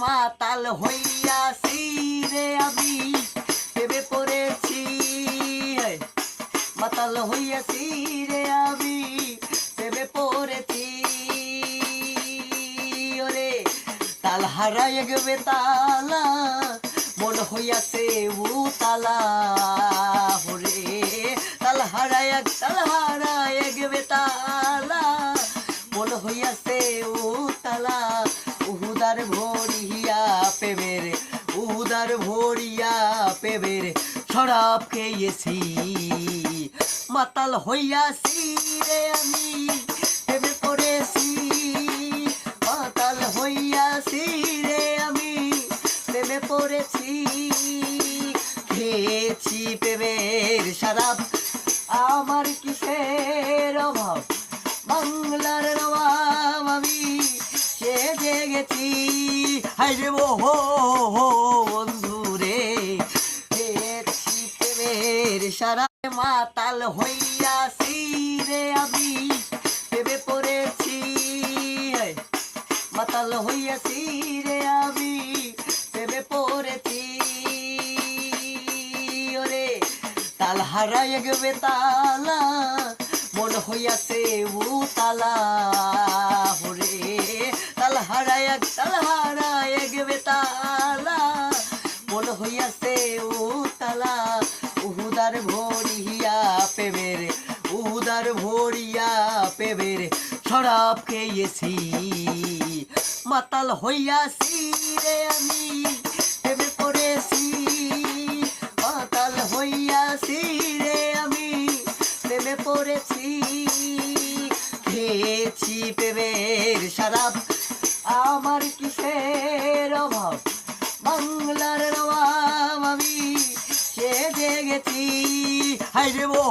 মাতাল হইয়াছি রে আমি প্রেমে পড়েছি মাতাল হইয়াছি রে আমি প্রেমে পড়েছি ওরে তাল হারায় গেবে তালা মন হইয়াছে উতালা ওরে তাল হারায় গেবে তালা মন হইয়াছে উতালা উহুদার ভরিয়া প্রেমের উহুদার ভরিয়া প্রেমের শরাব খেয়েছি মাতাল হইয়াছি রে আমি প্রেমে পড়েছি মাতাল হইয়াছি রে আমি প্রেমে পড়েছি খেয়েছি প্রেমের শরাব আমার কিসের অভাব বাংলার নবাব আমি সেজে গেছি হাই রে ও হো বন্ধু রে খেয়েছি প্রেমের শরাব মাতাল হইয়াছি রে আমি প্রেমে পড়েছি মাতাল হইয়াছি রে আমি প্রেমে পড়েছি ওরে তাল হারায় গেবে তালা মন হইয়াছে উতালা ওরে তাল হারায় গেবে তালা মন হইয়াছে উতালা উহুদার ভরিয়া প্রেমের উহুদার ভরিয়া প্রেমের শরাব খেয়েছি মাতাল হইয়াছি রে আমি প্রেমে পড়েছি মাতাল হইয়াছি রে আমি প্রেমে পড়েছি খেয়েছি প্রেমের শরাব আমার কিসের অভাব বাংলার নবাব আমি সেজে গেছি হাই রে ও